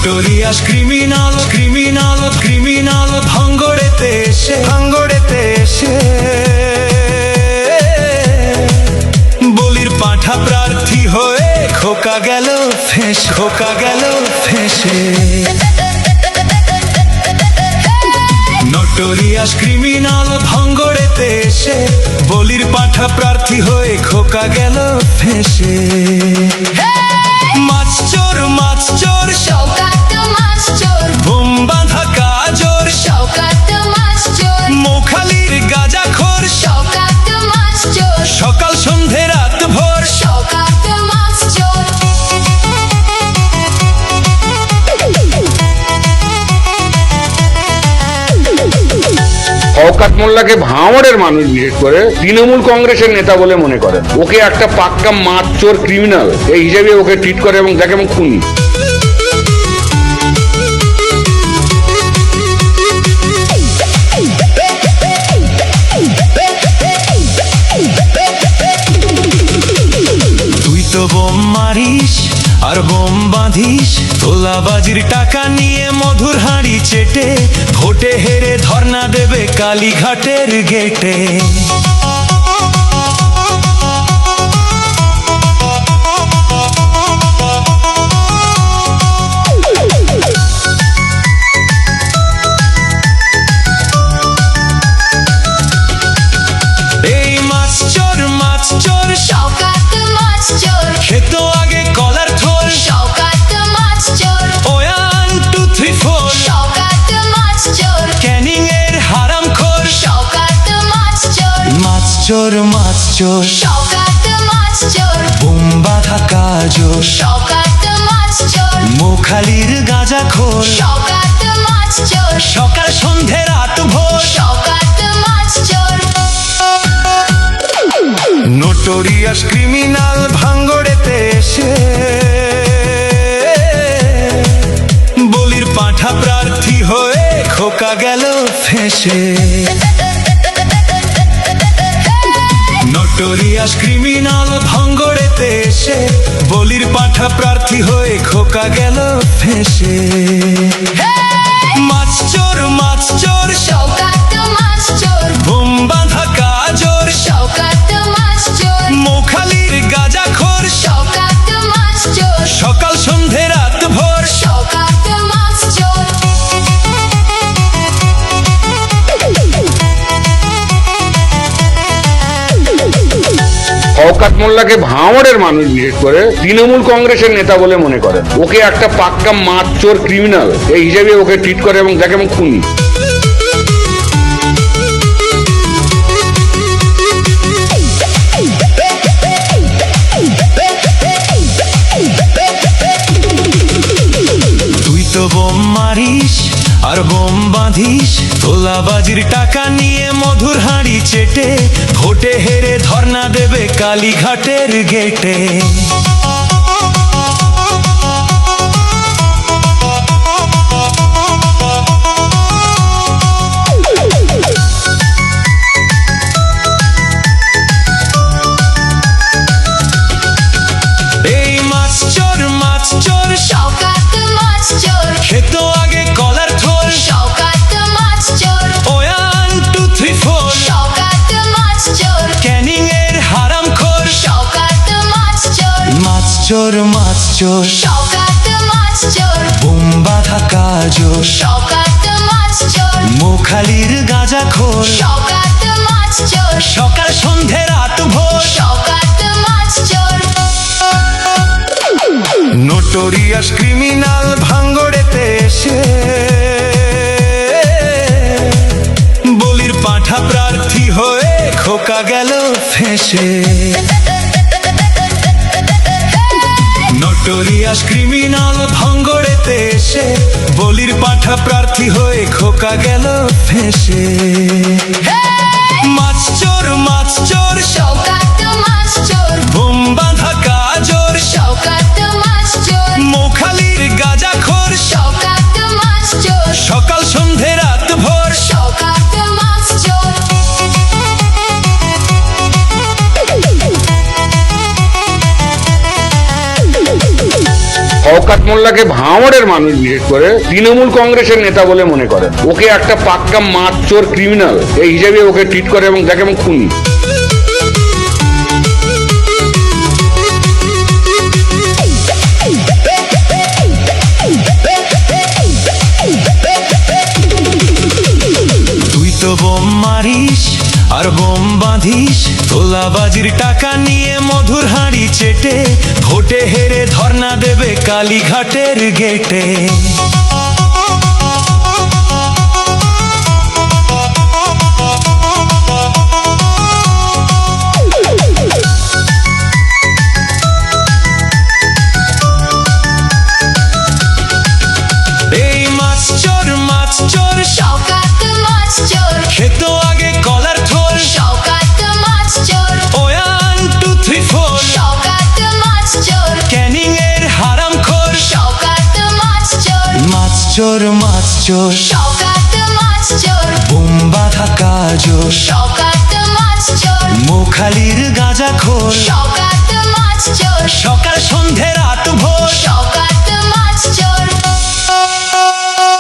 Notorious criminal criminal criminal ভাঙ্গড়েতে এসে বলির পাঁঠা প্রার্থী হয়ে খোকা গেল ফেঁসে নোটোরিয়াস ক্রিমিনাল ভাঙ্গড়েতে এসে বলির পাঁঠা প্রার্থী হয়ে খোকা গেল ফেঁসে। মাছ চোর শওকত মাছ চোর বোম বাঁধা কাজর শওকত মাছ চোর মোখালির গাঁজাখোর শওকত মাছ চোর সকাল সন্ধে রাত ভোর শওকত মাছ চোর শওকত মোল্লাকে ভাঙড়ের মানুষ বিশেষ করে তৃণমূল কংগ্রেসের নেতা বলে মনে করেন। ওকে একটা পাক্কা মাছ চোর ক্রিমিনাল এই হিসেবে ওকে ট্রিট করে এবং দেখে এবং খুনি। তুই তো বোম মারিস আর বোম বাঁধিস তোলাবাজির টাকা নিয়ে মধুর হাঁড়ি চেটে ভোটে হেরে ধর্ণা দেবে কালীঘাটের গেটে। এই মাছ চোর শওকত মাছ চোর খেত আগে কলার থোর শওকত মাছ চোর 1 2 3 4 শওকত মাছ চোর ক্যানিং এর হারাম খোর শওকত মাছ চোর শওকত মাছ চোর বোম বাঁধা কাজর শওকত মাছ চোর মোখালির গাঁজাখোর শওকত মাছ চোর সকাল সন্ধে রাত ভোর শওকত মাছ চোর নোটোরিয়াস ক্রিমিনাল ভাঙ্গড়েতে এসে বলির পাঁঠা প্রার্থী হয়ে খোকা গেল ফেঁসে। নোটোরিয়াস ক্রিমিনাল ভাঙ্গড়েতে এসে বলির পাঁঠা প্রার্থী হয়ে খোকা গেল ফেঁসে। মাছ চোর শওকত মাছ চোর বোম বাঁধা কাজর শওকত মাছ চোর মোখালির গাঁজাখোর শওকত মাছ চোর সকাল সন্ধে রাত ভোর শওকত মাছ চোর শওকত মোল্লাকে ভাঙড়ের মানুষ বিশেষ করে তৃণমূল কংগ্রেসের নেতা বলে মনে করেন। ওকে একটা পাক্কা মাছ চোর ক্রিমিনাল এই হিসেবে ওকে ট্রিট করে এবং দেখে এবং খুনি। তুই তো বোম মারিস আর বোম বাঁধিস তোলাবাজির টাকা নিয়ে মধুর হাঁড়ি চেটে ভোটে হেরে ধর্ণা দেবে কালীঘাটের গেটে। এই মাছ চোর শওকত মাছ চোর খেত আগে কলার থোর শওকত মাছ চোর 1 2 3 4 শওকত মাছ চোর ক্যানিং এর হারাম খোর শওকত মাছ চোর শওকত মাছ চোর বোম বাঁধা কাজর শওকত মাছ চোর মোখালির গাঁজাখোর শওকত মাছ চোর সকাল সন্ধে রাত ভোর শওকত মাছ চোর নোটোরিয়াস ক্রিমিনাল ভাঙ্গড়েতে এসে বলির পাঁঠা প্রার্থী হয়ে খোকা গেল ফেঁসে। নোটোরিয়াস ক্রিমিনাল ভাঙ্গড়েতে এসে বলির পাঁঠা প্রার্থী হয়ে খোকা গেল ফেঁসে। মাছ চোর শওকত মাছ চোর বোম বাঁধা কাজর শওকত মাছ চোর মোখালির গাঁজাখোর শওকত মাছ চোর সকাল সন্ধে রাত ভোর শওকত মাছ চোর শওকত মোল্লাকে ভাঙড়ের মানুষ বিশেষ করে তৃণমূল কংগ্রেসের নেতা বলে মনে করেন। ওকে একটা পাক্কা মাছ চোর ক্রিমিনাল এই হিসেবে ওকে ট্রিট করে এবং দেখে এবং খুনি। তুই তো বোম মারিস আর বোম বাঁধিস, তোলাবাজির টাকা নিয়ে মধুর হাঁড়ি চেটে, ভোটে হেরে ধর্ণা দেবে কালীঘাটের গেটে। এই মাছ চোর শওকত মাছ চোর খেত আগে কলার থোল। শওকত মাছ চোর 1 2 3 4 শওকত মাছ চোর ক্যানিং এর হারামখোর। শওকত মাছ চোর মাছ চোর শওকত মাছ চোর বোম বাঁধা কাজোর। শওকত মাছ চোর মোখালির গাঁজাখোর। শওকত মাছ চোর সকাল সন্ধে